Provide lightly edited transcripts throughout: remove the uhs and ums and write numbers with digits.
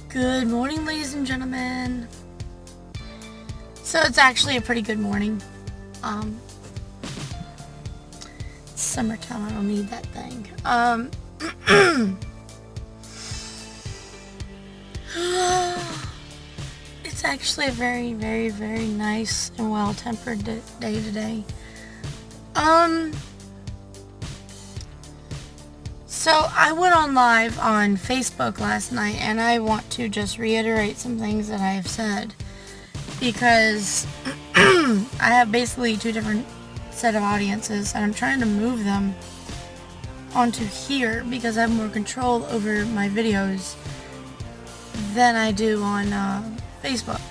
Good morning, ladies and gentlemen. So it's actually a pretty good morning. It's summertime. I don't need that thing. It's actually a very, very, very nice and well-tempered day today. So I went on live on Facebook last night, and I want to just reiterate some things that I have said, because I have basically two different set of audiences, and I'm trying to move them onto here because I have more control over my videos than I do on Facebook.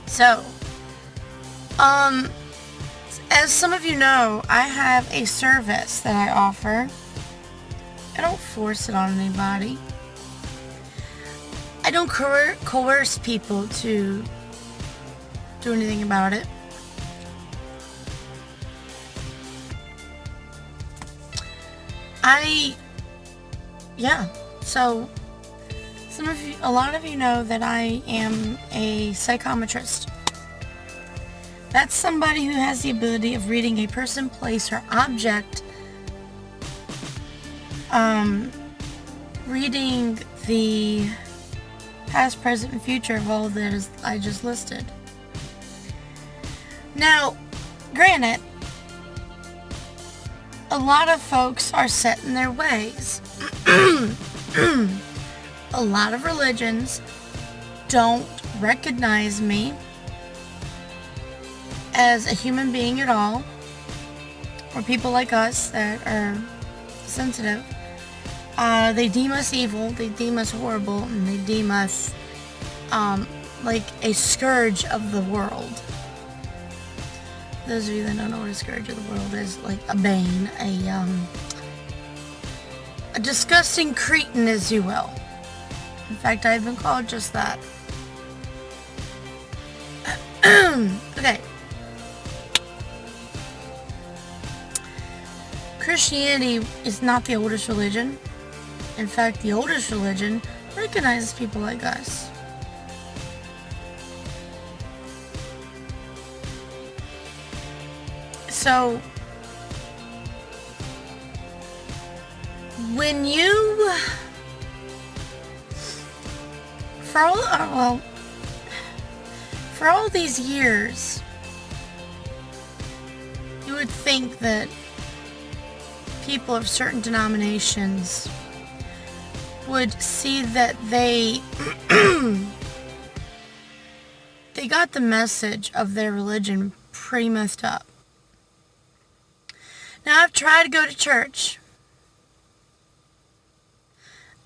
So, as some of you know, I have a service that I offer. I don't force it on anybody. I don't coerce people to do anything about it. So a lot of you know that I am a psychometrist. That's somebody who has the ability of reading a person, place, or object, reading the past, present, and future of all that I just listed. Now, granted, a lot of folks are set in their ways. A lot of religions don't recognize me as a human being at all, or people like us that are sensitive. They deem us evil, they deem us horrible, and they deem us like a scourge of the world. Those of you that don't know what a scourge of the world is, like a bane, a disgusting cretin, as you will. In fact, I've been called just that. Okay. Christianity is not the oldest religion. In fact, the oldest religion recognizes people like us. So, when you, for all these years, you would think that people of certain denominations would see that they got the message of their religion pretty messed up. Now, I've tried to go to church.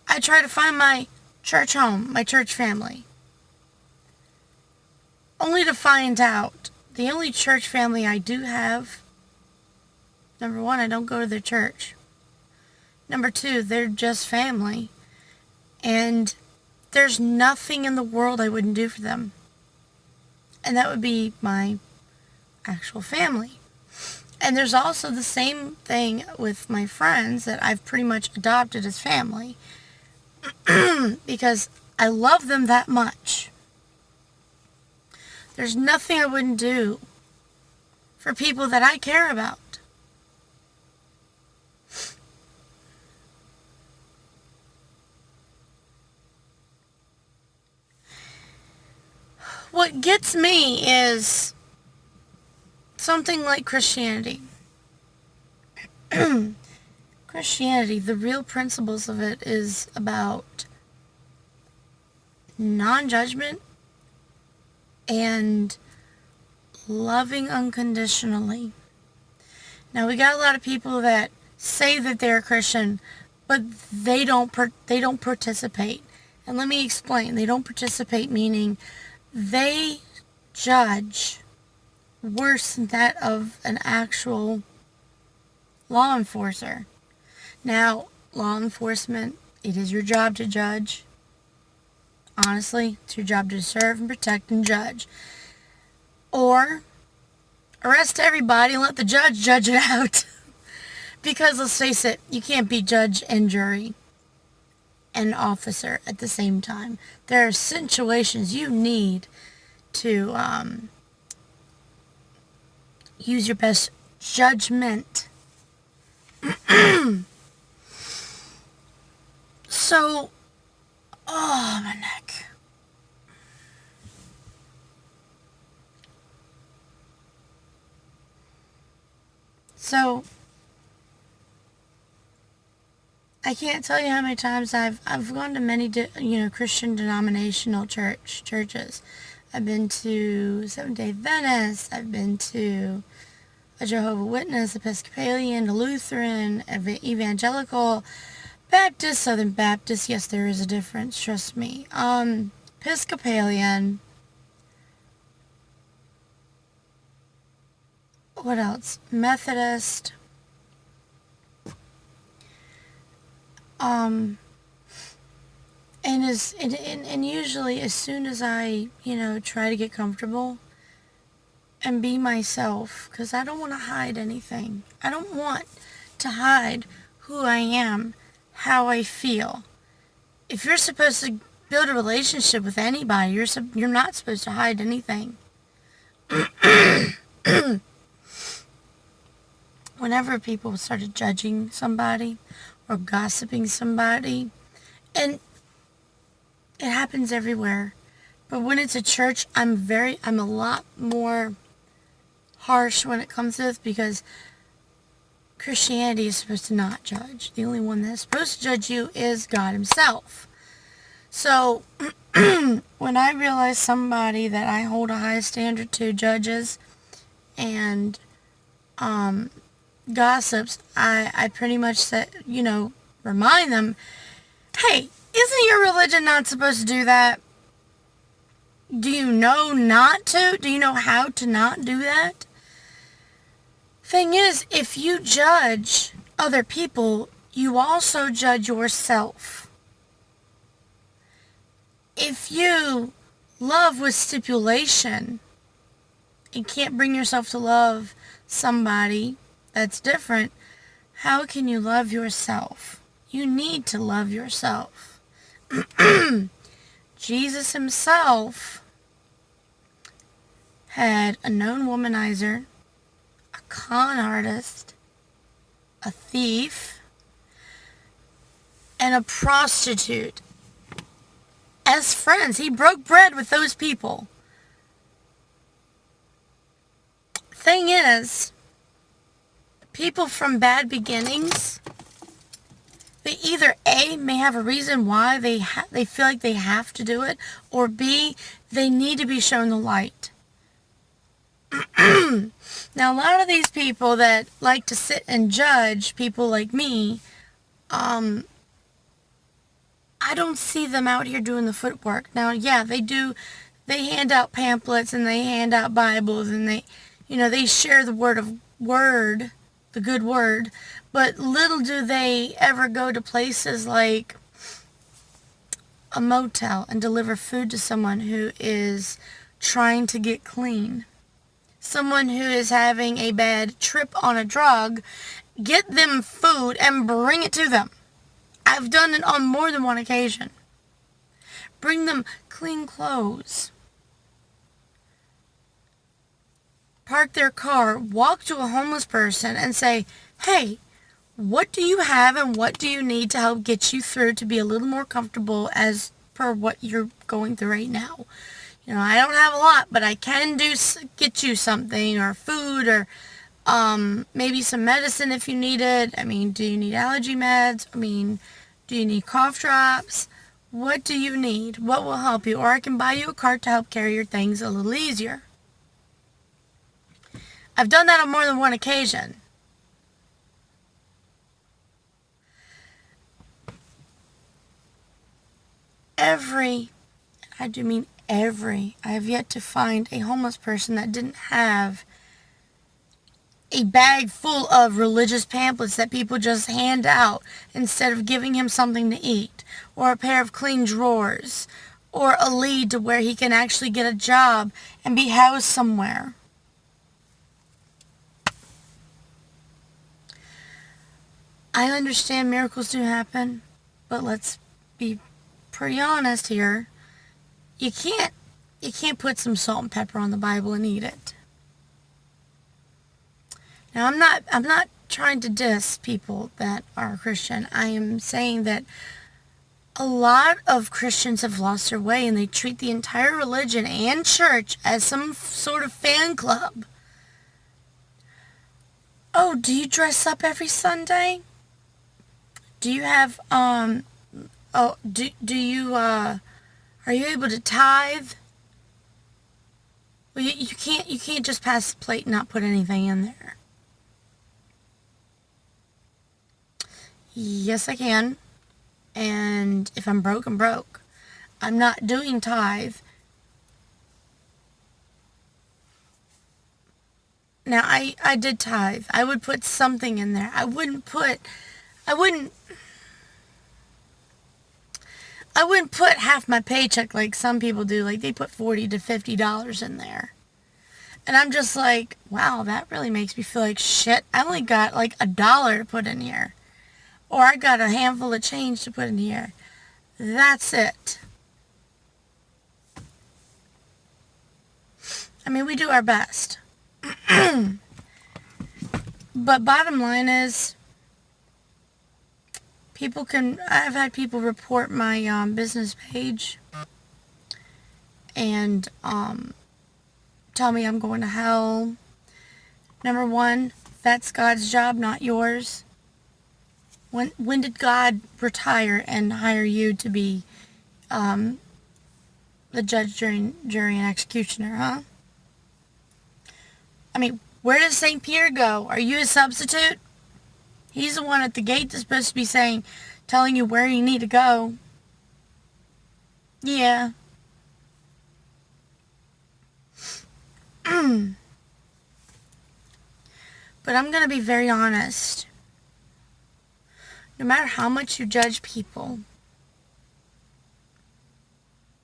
I try to find my church home, my church family, only to find out the only church family I do have, number one, I don't go to their church. Number two, they're just family. And there's nothing in the world I wouldn't do for them. And that would be my actual family. And there's also the same thing with my friends that I've pretty much adopted as family. Because I love them that much. There's nothing I wouldn't do for people that I care about. What gets me is something like Christianity. Christianity, the real principles of it is about non-judgment and loving unconditionally. Now, we got a lot of people that say that they're Christian, but they don't participate. And let me explain. They don't participate meaning they judge worse than that of an actual law enforcer. Now, law enforcement, it is your job to judge. Honestly, it's your job to serve and protect and judge. Or arrest everybody and let the judge judge it out. Because let's face it, you can't be judge and jury. and officer at the same time. There are situations you need to use your best judgment. So, oh, my neck. So, I can't tell you how many times I've gone to many Christian denominational churches. I've been to Seventh-day Adventist. I've been to a Jehovah's Witness, Episcopalian, a Lutheran, Evangelical, Baptist, Southern Baptist. Yes, there is a difference. Trust me. Episcopalian. What else? Methodist. And usually as soon as I, try to get comfortable and be myself, because I don't want to hide anything. I don't want to hide who I am, how I feel. If you're supposed to build a relationship with anybody, you're not supposed to hide anything. Whenever people started judging somebody or gossiping somebody, and it happens everywhere, but when it's a church, I'm a lot more harsh when it comes to this, because Christianity is supposed to not judge. The only one that's supposed to judge you is God himself. So when I realize somebody that I hold a high standard to judges and gossips, I pretty much said, remind them, hey, isn't your religion not supposed to do that? Do you know not to? Do you know how to not do that? Thing is, if you judge other people, you also judge yourself. If you love with stipulation and can't bring yourself to love somebody that's different, how can you love yourself? You need to love yourself. Jesus himself had a known womanizer, a con artist, a thief, and a prostitute as friends. He broke bread with those people. Thing is, people from bad beginnings, they either A, may have a reason why they feel like they have to do it, or B, they need to be shown the light. Now, a lot of these people that like to sit and judge people like me, I don't see them out here doing the footwork. Now, yeah, they do. They hand out pamphlets and they hand out Bibles and they share the the good word, but little do they ever go to places like a motel and deliver food to someone who is trying to get clean. Someone who is having a bad trip on a drug, get them food and bring it to them. I've done it on more than one occasion. Bring them clean clothes. Park their car, walk to a homeless person and say, hey, what do you have and what do you need to help get you through to be a little more comfortable as per what you're going through right now? I don't have a lot, but I can get you something, or food, or maybe some medicine if you need it. Do you need allergy meds? Do you need cough drops? What do you need? What will help you? Or I can buy you a cart to help carry your things a little easier. I've done that on more than one occasion. I have yet to find a homeless person that didn't have a bag full of religious pamphlets that people just hand out instead of giving him something to eat, or a pair of clean drawers, or a lead to where he can actually get a job and be housed somewhere. I understand miracles do happen, but let's be pretty honest here. You can't put some salt and pepper on the Bible and eat it. Now, I'm not trying to diss people that are Christian. I am saying that a lot of Christians have lost their way, and they treat the entire religion and church as some sort of fan club. Oh, do you dress up every Sunday? Do you have, do you, are you able to tithe? Well, you can't just pass the plate and not put anything in there. Yes, I can. And if I'm broke, I'm broke. I'm not doing tithe. Now, I did tithe. I would put something in there. I wouldn't put half my paycheck like some people do. Like, they put $40 to $50 in there. And I'm just like, wow, that really makes me feel like shit. I only got like $1 to put in here. Or I got a handful of change to put in here. That's it. I mean, we do our best. But bottom line is, I've had people report my business page and tell me I'm going to hell. Number one, that's God's job, not yours. When did God retire and hire you to be the judge, jury, and executioner, huh? I mean, where does St. Peter go? Are you a substitute? He's the one at the gate that's supposed to be telling you where you need to go. Yeah. But I'm going to be very honest. No matter how much you judge people,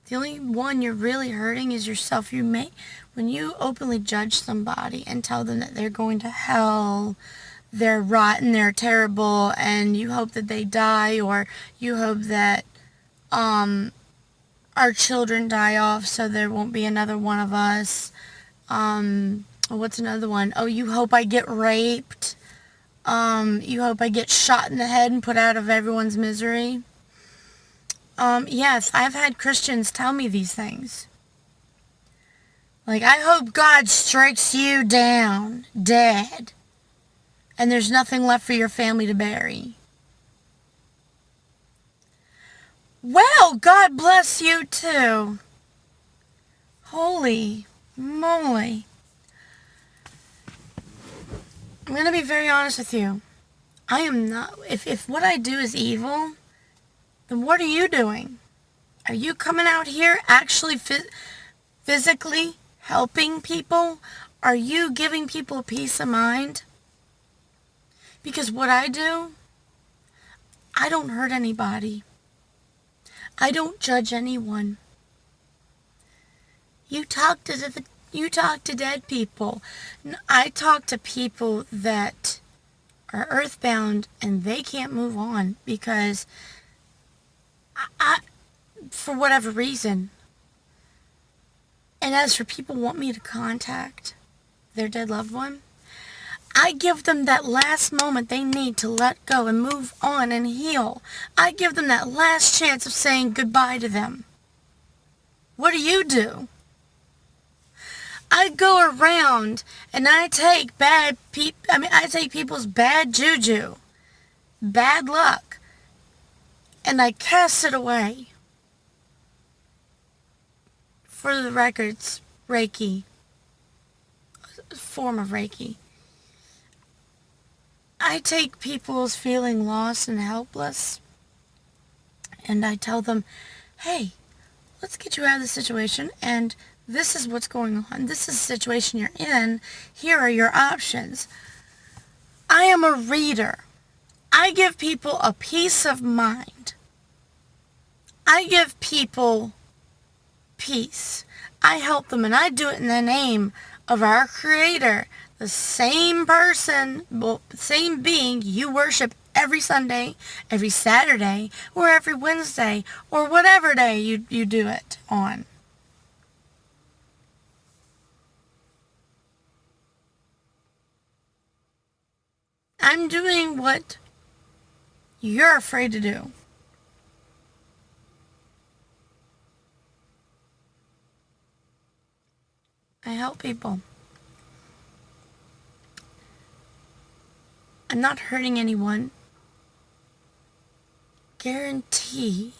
the only one you're really hurting is yourself. When you openly judge somebody and tell them that they're going to hell, they're rotten, they're terrible, and you hope that they die, or you hope that our children die off so there won't be another one of us. What's another one? Oh, you hope I get raped. You hope I get shot in the head and put out of everyone's misery. Yes, I've had Christians tell me these things. Like, I hope God strikes you down, dead, and there's nothing left for your family to bury. Well, God bless you too. Holy moly. I'm going to be very honest with you. I am not, if what I do is evil, then what are you doing? Are you coming out here actually physically helping people? Are you giving people peace of mind? Because what I do, I don't hurt anybody. I don't judge anyone. You talk to dead people. I talk to people that are earthbound and they can't move on because for whatever reason. And as for people who want me to contact their dead loved one, I give them that last moment they need to let go and move on and heal. I give them that last chance of saying goodbye to them. What do? I go around and I take I take people's bad juju, bad luck, and I cast it away. For the records, Reiki, a form of Reiki. I take people's feeling lost and helpless, and I tell them, hey, let's get you out of the situation, and this is what's going on. This is the situation you're in. Here are your options. I am a reader. I give people a peace of mind. I give people peace. I help them, and I do it in the name of our Creator, the same person, same being you worship every Sunday, every Saturday, or every Wednesday, or whatever day you do it on. I'm doing what you're afraid to do. I help people. I'm not hurting anyone. Guaranteed.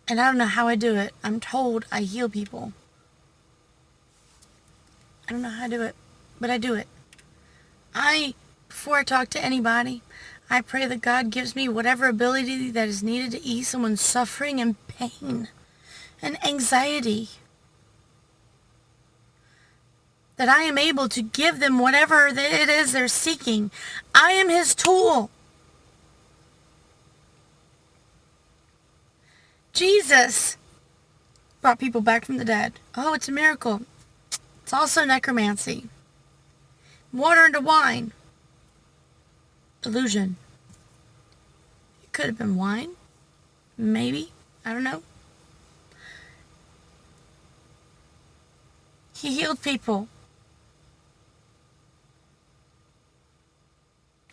And I don't know how I do it. I'm told I heal people. I don't know how to do it, but I do it. Before I talk to anybody, I pray that God gives me whatever ability that is needed to ease someone's suffering and pain and anxiety. That I am able to give them whatever it is they're seeking. I am His tool. Jesus brought people back from the dead. Oh, it's a miracle. It's also necromancy. Water into wine. Illusion. It could have been wine. Maybe. I don't know. He healed people.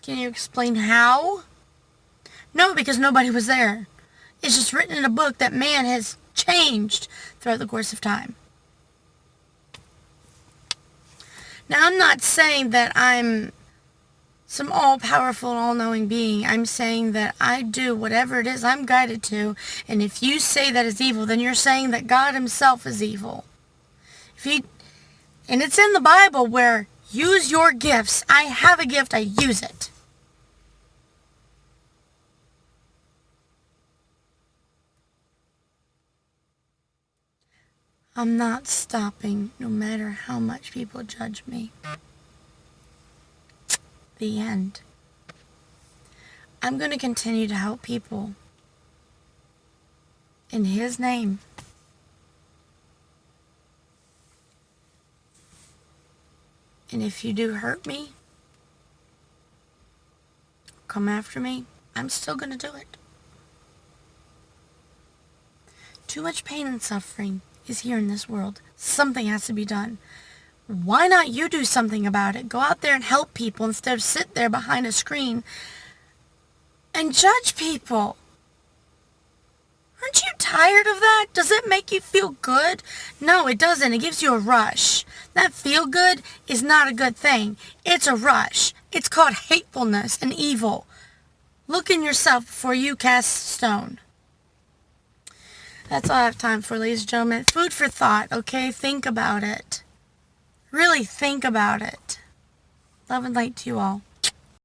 Can you explain how? No, because nobody was there. It's just written in a book that man has changed throughout the course of time. Now, I'm not saying that I'm some all-powerful, all-knowing being. I'm saying that I do whatever it is I'm guided to, and if you say that is evil, then you're saying that God Himself is evil. And it's in the Bible where, use your gifts. I have a gift, I use it. I'm not stopping, no matter how much people judge me. The end. I'm going to continue to help people. In His name. And if you do hurt me, come after me, I'm still going to do it. Too much pain and suffering is here in this world. Something has to be done. Why not you do something about it? Go out there and help people instead of sit there behind a screen and judge people. Aren't you tired of that? Does it make you feel good? No, it doesn't. It gives you a rush. That feel good is not a good thing. It's a rush. It's called hatefulness and evil. Look in yourself before you cast stone. That's all I have time for, ladies and gentlemen. Food for thought, okay? Think about it. Really think about it. Love and light to you all.